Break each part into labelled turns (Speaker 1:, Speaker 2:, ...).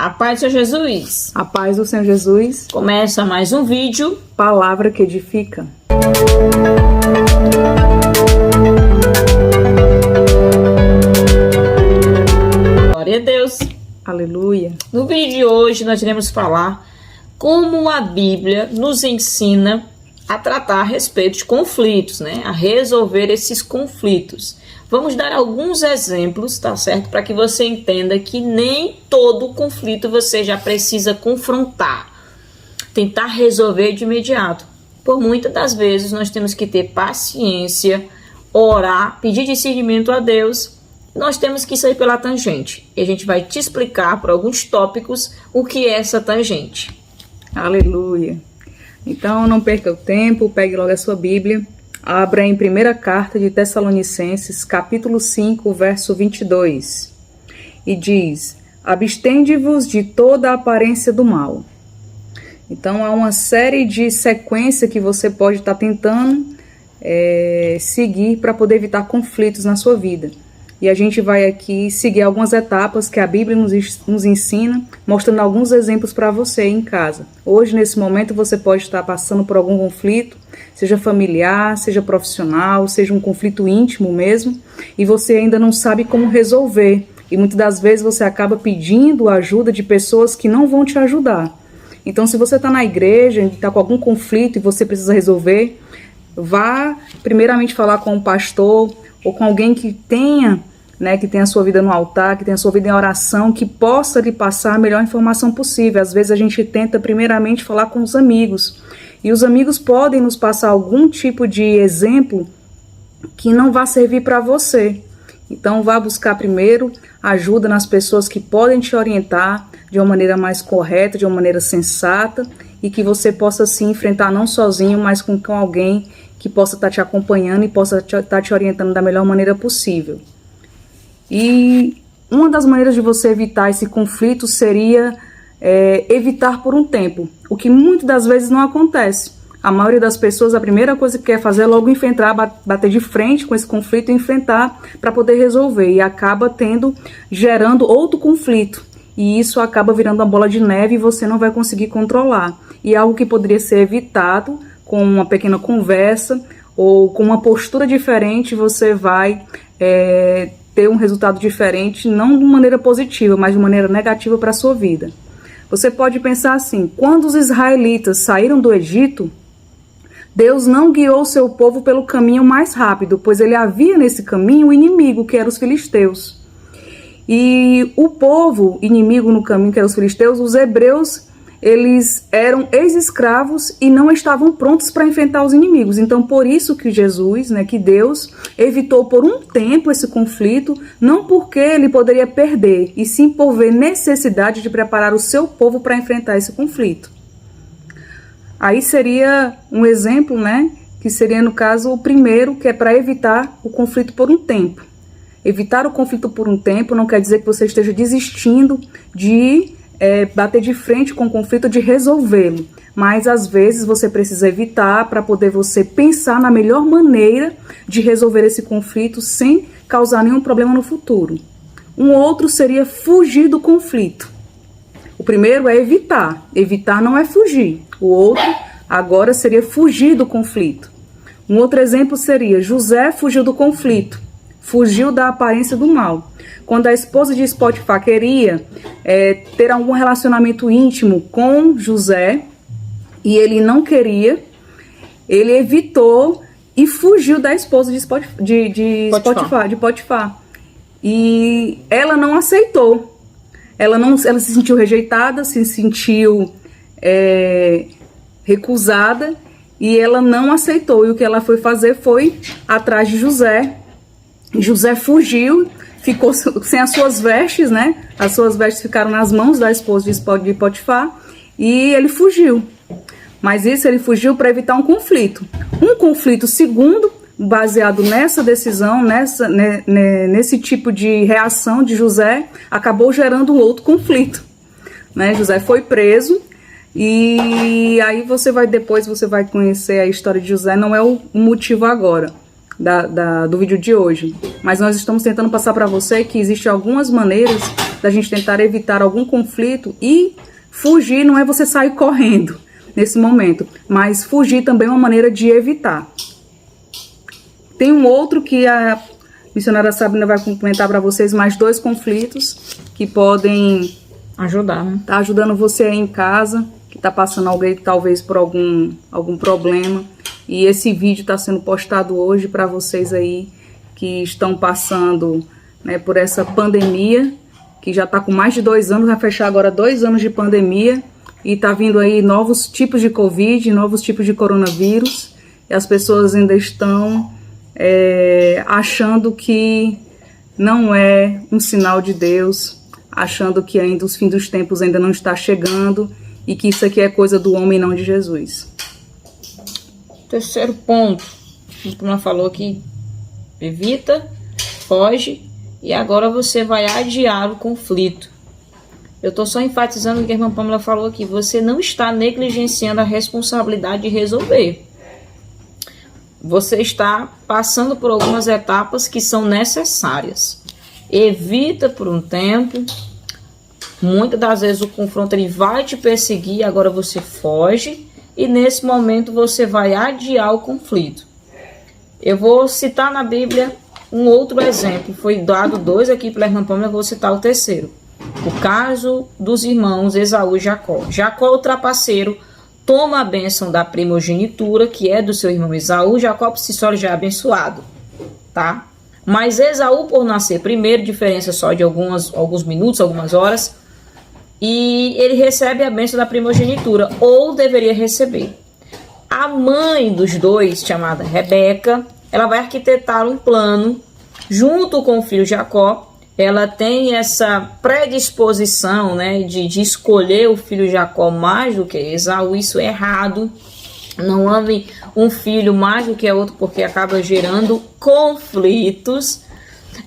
Speaker 1: A paz do Senhor Jesus.
Speaker 2: A paz do Senhor Jesus.
Speaker 1: Começa mais um vídeo.
Speaker 2: Palavra que edifica.
Speaker 1: Glória a Deus.
Speaker 2: Aleluia.
Speaker 1: No vídeo de hoje nós iremos falar como a Bíblia nos ensina a tratar a respeito de conflitos, né? A resolver esses conflitos. Vamos dar alguns exemplos, tá certo? Para que você entenda que nem todo conflito você já precisa confrontar, tentar resolver de imediato. Por muitas das vezes nós temos que ter paciência, orar, pedir discernimento a Deus. Nós temos que sair pela tangente. E a gente vai te explicar por alguns tópicos o que é essa tangente.
Speaker 2: Aleluia. Então não perca o tempo, pegue logo a sua Bíblia. Abra em primeira carta de Tessalonicenses, capítulo 5, verso 22. E diz: abstende-vos de toda a aparência do mal. Então há uma série de sequência que você pode estar tentando seguir para poder evitar conflitos na sua vida. E a gente vai aqui seguir algumas etapas que a Bíblia nos ensina, mostrando alguns exemplos para você em casa. Hoje, nesse momento, você pode estar passando por algum conflito, seja familiar, seja profissional, seja um conflito íntimo mesmo, e você ainda não sabe como resolver. E muitas das vezes você acaba pedindo ajuda de pessoas que não vão te ajudar. Então, se você está na igreja e está com algum conflito e você precisa resolver, vá primeiramente falar com um pastor ou com alguém que tenha a sua vida no altar, que tenha a sua vida em oração, que possa lhe passar a melhor informação possível. Às vezes a gente tenta primeiramente falar com os amigos, e os amigos podem nos passar algum tipo de exemplo que não vai servir para você. Então vá buscar primeiro ajuda nas pessoas que podem te orientar de uma maneira mais correta, de uma maneira sensata, e que você possa sim enfrentar não sozinho, mas com alguém que possa estar te acompanhando e possa estar te orientando da melhor maneira possível. E uma das maneiras de você evitar esse conflito seria evitar por um tempo, o que muitas das vezes não acontece. A maioria das pessoas, a primeira coisa que quer fazer é logo enfrentar, bater de frente com esse conflito e enfrentar para poder resolver. E acaba gerando outro conflito. E isso acaba virando uma bola de neve e você não vai conseguir controlar. E algo que poderia ser evitado com uma pequena conversa ou com uma postura diferente, você vai ter um resultado diferente, não de maneira positiva, mas de maneira negativa para a sua vida. Você pode pensar assim: quando os israelitas saíram do Egito, Deus não guiou seu povo pelo caminho mais rápido, pois ele havia nesse caminho o inimigo, que eram os filisteus. E o povo inimigo no caminho, que eram os filisteus, os hebreus, eles eram ex-escravos e não estavam prontos para enfrentar os inimigos. Então, por isso que que Deus evitou por um tempo esse conflito, não porque ele poderia perder, e sim por ver necessidade de preparar o seu povo para enfrentar esse conflito. Aí seria um exemplo, que seria no caso o primeiro, que é para evitar o conflito por um tempo. Evitar o conflito por um tempo não quer dizer que você esteja desistindo de bater de frente com o conflito, de resolvê-lo. Mas às vezes você precisa evitar para poder você pensar na melhor maneira de resolver esse conflito sem causar nenhum problema no futuro. Um outro seria fugir do conflito. O primeiro é evitar. Evitar não é fugir. O outro agora seria fugir do conflito. Um outro exemplo seria: José fugiu do conflito, fugiu da aparência do mal. Quando a esposa de Potifar queria ter algum relacionamento íntimo com José, e ele não queria, ele evitou e fugiu da esposa de Potifar. E ela não aceitou. Ela se sentiu rejeitada, se sentiu recusada, e ela não aceitou. E o que ela foi fazer foi atrás de José. José fugiu, ficou sem as suas vestes, As suas vestes ficaram nas mãos da esposa de Potifar, e ele fugiu. Mas ele fugiu para evitar um conflito. Um conflito segundo, baseado nessa decisão, nesse tipo de reação de José, acabou gerando um outro conflito. José foi preso, e aí depois você vai conhecer a história de José, não é o motivo agora. do vídeo de hoje. Mas nós estamos tentando passar para você que existem algumas maneiras da gente tentar evitar algum conflito, e fugir não é você sair correndo nesse momento, mas fugir também é uma maneira de evitar. Tem um outro que a missionária Sabrina vai comentar para vocês, mais 2 conflitos que podem
Speaker 1: ajudar, né?
Speaker 2: Tá ajudando você aí em casa, que tá passando alguém talvez por algum problema. E esse vídeo está sendo postado hoje para vocês aí que estão passando, né, por essa pandemia, que já está com mais de 2 anos, vai fechar agora 2 anos de pandemia, e tá vindo aí novos tipos de Covid, novos tipos de coronavírus, e as pessoas ainda estão achando que não é um sinal de Deus, achando que ainda os fins dos tempos ainda não está chegando, e que isso aqui é coisa do homem e não de Jesus.
Speaker 1: Terceiro ponto, como ela falou aqui, evita, foge, e agora você vai adiar o conflito. Eu estou só enfatizando o que a irmã Pamela falou aqui, você não está negligenciando a responsabilidade de resolver. Você está passando por algumas etapas que são necessárias. Evita por um tempo, muitas das vezes o confronto ele vai te perseguir, agora você foge, e nesse momento você vai adiar o conflito. Eu vou citar na Bíblia um outro exemplo. Foi dado 2 aqui pela irmã Pamela, eu vou citar o terceiro. O caso dos irmãos Esaú e Jacó. Jacó, o trapaceiro, toma a bênção da primogenitura, que é do seu irmão Esaú. Jacó por si só já é abençoado, tá? Mas Esaú, por nascer primeiro, diferença só de alguns minutos, algumas horas, e ele recebe a bênção da primogenitura, ou deveria receber. A mãe dos dois, chamada Rebeca, ela vai arquitetar um plano junto com o filho Jacó. Ela tem essa predisposição, né, de escolher o filho Jacó mais do que Esaú. Isso é errado. Não ame um filho mais do que a outro, porque acaba gerando conflitos.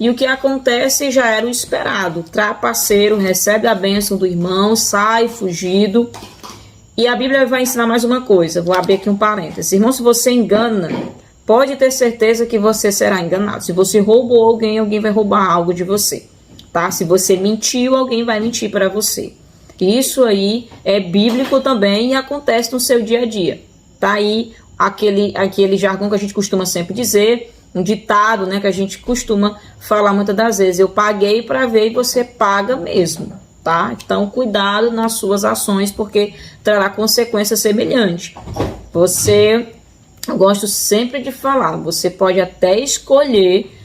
Speaker 1: E o que acontece já era o esperado. O trapaceiro recebe a bênção do irmão, sai fugido. E a Bíblia vai ensinar mais uma coisa. Vou abrir aqui um parênteses. Irmão, se você engana, pode ter certeza que você será enganado. Se você roubou alguém, alguém vai roubar algo de você, tá? Se você mentiu, alguém vai mentir para você. Isso aí é bíblico também e acontece no seu dia a dia. Tá aí aquele jargão que a gente costuma sempre dizer, um ditado, né, que a gente costuma falar muitas das vezes. Eu paguei para ver e você paga mesmo, tá? Então, cuidado nas suas ações, porque trará consequência semelhante. Eu gosto sempre de falar, você pode até escolher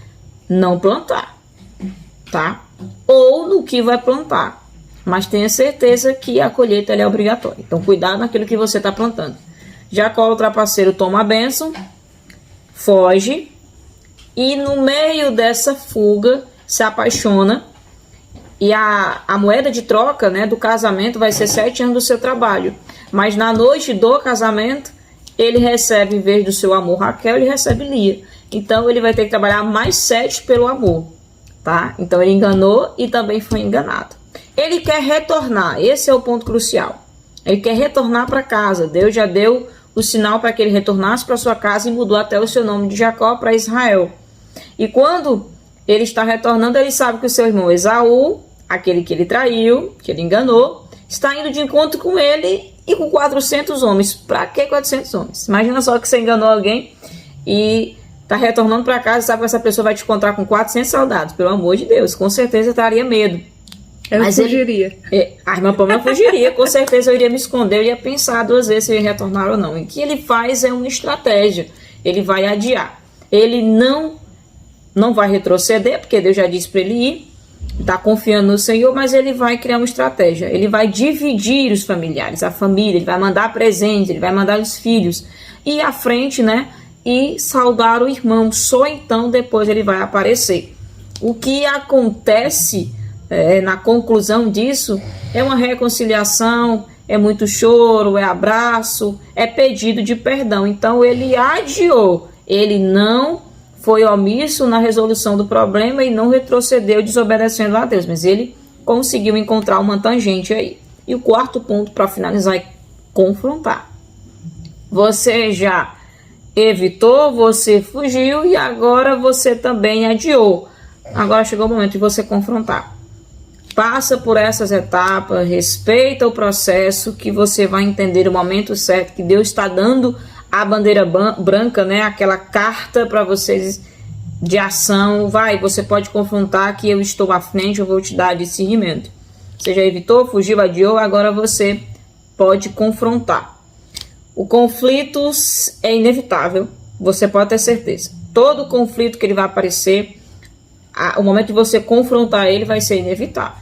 Speaker 1: não plantar, tá? Ou no que vai plantar, mas tenha certeza que a colheita ela é obrigatória. Então, cuidado naquilo que você está plantando. Jacó, o trapaceiro, toma a bênção, foge, e no meio dessa fuga se apaixona, e a moeda de troca, né, do casamento vai ser 7 anos do seu trabalho. Mas na noite do casamento, ele recebe, em vez do seu amor Raquel, ele recebe Lia. Então ele vai ter que trabalhar mais 7 pelo amor, tá? Então ele enganou e também foi enganado. Ele quer retornar, esse é o ponto crucial. Ele quer retornar para casa. Deus já deu o sinal para que ele retornasse para sua casa e mudou até o seu nome de Jacó para Israel. E quando ele está retornando, ele sabe que o seu irmão Esaú, aquele que ele traiu, que ele enganou, está indo de encontro com ele e com 400 homens. Para que 400 homens? Imagina só que você enganou alguém e está retornando para casa e sabe que essa pessoa vai te encontrar com 400 soldados. Pelo amor de Deus, com certeza estaria medo.
Speaker 2: Eu fugiria.
Speaker 1: A irmã Pamela fugiria, com certeza eu iria me esconder, eu ia pensar 2 vezes se eu ia retornar ou não. E o que ele faz é uma estratégia, ele vai adiar. Ele não vai retroceder, porque Deus já disse para ele ir, está confiando no Senhor, mas ele vai criar uma estratégia. Ele vai dividir os familiares, a família, ele vai mandar presentes, ele vai mandar os filhos, ir à frente, né, e saudar o irmão. Só então depois ele vai aparecer. O que acontece na conclusão disso é uma reconciliação, é muito choro, é abraço, é pedido de perdão. Então ele adiou, ele não foi omisso na resolução do problema e não retrocedeu desobedecendo a Deus, mas ele conseguiu encontrar uma tangente aí. E o quarto ponto para finalizar é confrontar. Você já evitou, você fugiu e agora você também adiou. Agora chegou o momento de você confrontar. Passa por essas etapas, respeita o processo, que você vai entender o momento certo, que Deus está dando a bandeira branca, né? Aquela carta para vocês de ação. Você pode confrontar, que eu estou à frente, eu vou te dar discernimento. Você já evitou, fugiu, adiou, agora você pode confrontar. O conflito é inevitável, você pode ter certeza. Todo conflito que ele vai aparecer, o momento de você confrontar ele vai ser inevitável.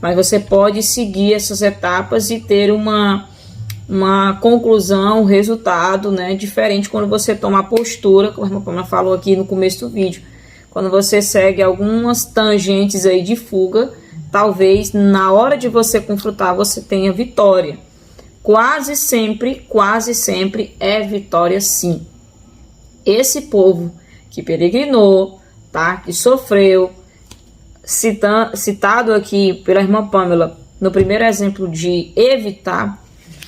Speaker 1: Mas você pode seguir essas etapas e ter uma conclusão, um resultado, né, diferente quando você toma a postura, como a irmã Pamela falou aqui no começo do vídeo. Quando você segue algumas tangentes aí de fuga, talvez na hora de você confrontar você tenha vitória. Quase sempre é vitória sim. Esse povo que peregrinou, tá, que sofreu, citado aqui pela irmã Pamela, no primeiro exemplo de evitar,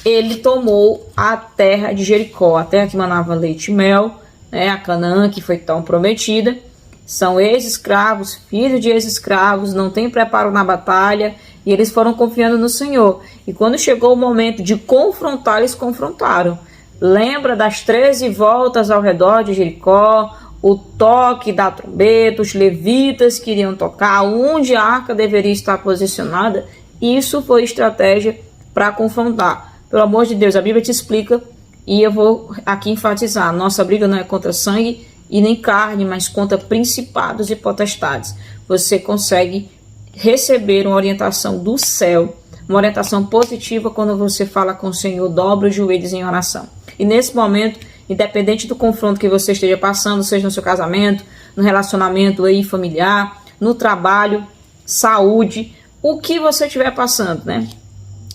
Speaker 1: ele tomou a terra de Jericó, a terra que manava leite e mel, né, a Canaã que foi tão prometida. São ex-escravos, filhos de ex-escravos, não tem preparo na batalha, e eles foram confiando no Senhor. E quando chegou o momento de confrontar, eles confrontaram. Lembra das 13 voltas ao redor de Jericó, o toque da trombeta, os levitas queriam tocar, onde a arca deveria estar posicionada. Isso foi estratégia para confrontar. Pelo amor de Deus, a Bíblia te explica, e eu vou aqui enfatizar, nossa briga não é contra sangue e nem carne, mas contra principados e potestades. Você consegue receber uma orientação do céu, uma orientação positiva quando você fala com o Senhor, dobra os joelhos em oração. E nesse momento, independente do confronto que você esteja passando, seja no seu casamento, no relacionamento aí familiar, no trabalho, saúde, o que você estiver passando, né?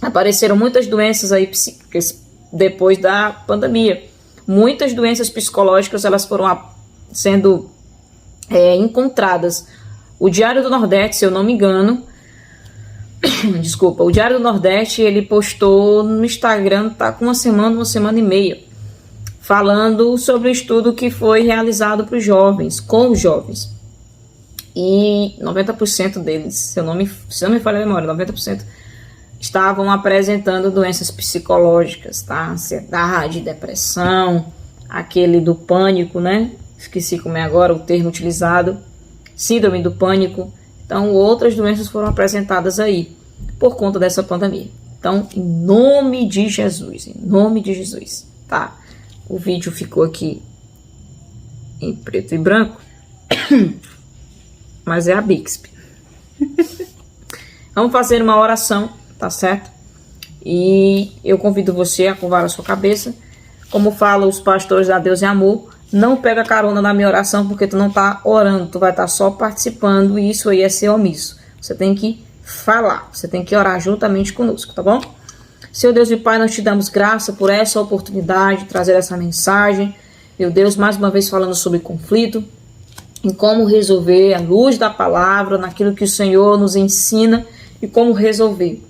Speaker 1: Apareceram muitas doenças aí psíquicas depois da pandemia. Muitas doenças psicológicas, elas foram sendo encontradas. O Diário do Nordeste, se eu não me engano, desculpa, o Diário do Nordeste, ele postou no Instagram, tá com uma semana e meia, falando sobre o estudo que foi realizado para os jovens, com os jovens. E 90% deles, se não me falha a memória, 90% estavam apresentando doenças psicológicas, tá? Ansiedade, depressão, aquele do pânico, né? Esqueci como é agora o termo utilizado, síndrome do pânico. Então, outras doenças foram apresentadas aí, por conta dessa pandemia. Então, em nome de Jesus, tá? O vídeo ficou aqui em preto e branco, mas é a Bixby. Vamos fazer uma oração, tá certo? E eu convido você a curvar a sua cabeça. Como falam os pastores da Deus e Amor, não pega carona na minha oração, porque tu não tá orando, tu vai estar só participando, e isso aí é ser omisso. Você tem que falar, você tem que orar juntamente conosco, tá bom? Senhor Deus e Pai, nós te damos graça por essa oportunidade de trazer essa mensagem. Meu Deus, mais uma vez falando sobre conflito, em como resolver, à luz da palavra, naquilo que o Senhor nos ensina e como resolver.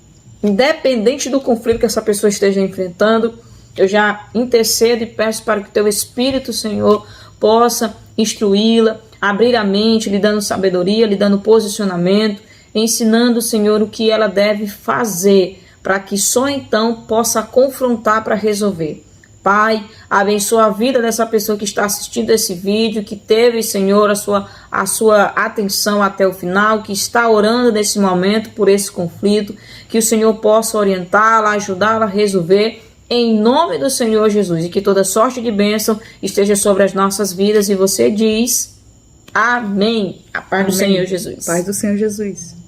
Speaker 1: Independente do conflito que essa pessoa esteja enfrentando, eu já intercedo e peço para que o teu Espírito, Senhor, possa instruí-la, abrir a mente, lhe dando sabedoria, lhe dando posicionamento, ensinando, Senhor, o que ela deve fazer, para que só então possa confrontar para resolver. Pai, abençoa a vida dessa pessoa que está assistindo esse vídeo, que teve, Senhor, a sua atenção até o final, que está orando nesse momento por esse conflito, que o Senhor possa orientá-la, ajudá-la a resolver, em nome do Senhor Jesus, e que toda sorte de bênção esteja sobre as nossas vidas, e você diz, amém. A paz do Senhor Jesus.
Speaker 2: Paz do Senhor Jesus.